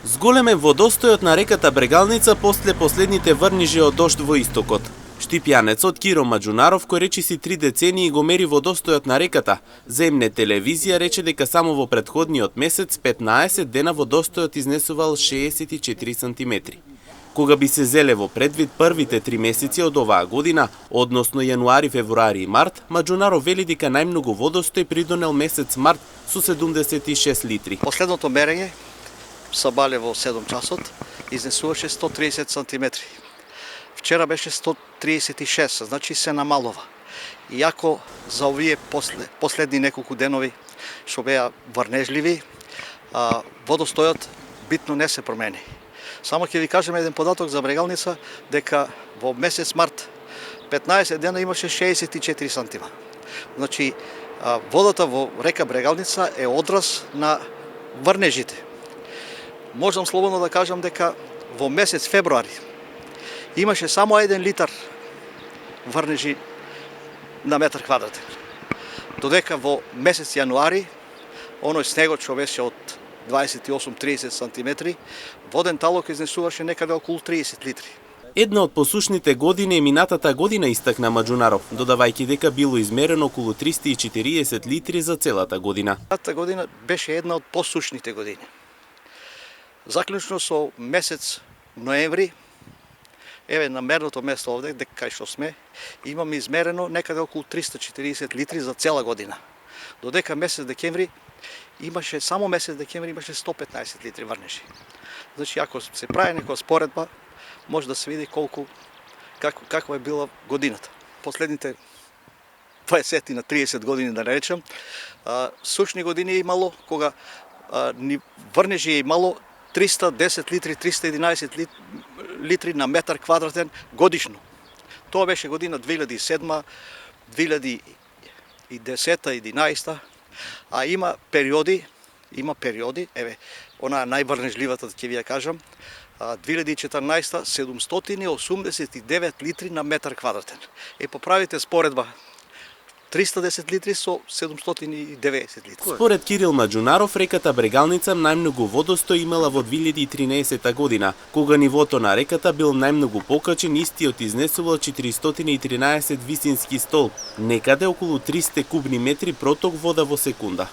Зголемен водостојот на реката Брегалница после последните врнижи од дожд во истокот. Штипјанецот Киро Маџунаров, кој речиси 3 децении го мери водостојот на реката, земне телевизија рече дека само во претходниот месец 15 дена водостојот изнесувал 64 сантиметри. Кога би се зеле во предвид првите 3 месеци од оваа година, односно јануари, февруари и март, Маџунаров вели дека најмногу водостој придонел месец март со 76 литри. Последното мерење сабале во 7 часот изнесуваше 130 сантиметри. Вчера беше 136, значи се намалува. Иако за овие последни неколку денови што беа врнежливи, водостојот битно не се промени. Само ќе ви кажем еден податок за Брегалница, дека во месец март 15 дена имаше 64 сантима. Значи, водата во река Брегалница е одраз на врнежите. Можам слободно да кажам дека во месец февруари имаше само 1 литар врнежи на метар квадратен. Додека во месец јануари, оној снегот што беше од 28-30 сантиметри, воден талок изнесуваше некаде околу 30 литри. Една од посушните години е минатата година, истакна Маџунаров, додавајќи дека било измерено околу 340 литри за целата година. Тата година беше една од посушните години. Заклучно со месец ноември, еве на мерното место овде, дека кај што сме, имаме измерено некаде околу 340 литри за цела година. Додека месец декември имаше, само месец декември имаше 115 литри врнежи. Значи, ако се прави некоја споредба, може да се види каква е била годината. Последните 20 на 30 години, да речем, сушни години е имало, кога врнежи е имало 310 литри, 311 литри на метар квадратен годишно. Тоа беше година 2007, 2010, 2011, а има периоди, еве, она најврнежливата, ќе ви ја кажам, 2014 789 литри на метар квадратен. Поправите споредба 310 литри со 790 литри. Според Кирил Маџунаров, реката Брегалница најмногу водостој имала во 2013 година, кога нивото на реката бил најмногу покачен, истиот изнесувал 413 висински столб, некаде околу 300 кубни метри проток вода во секунда.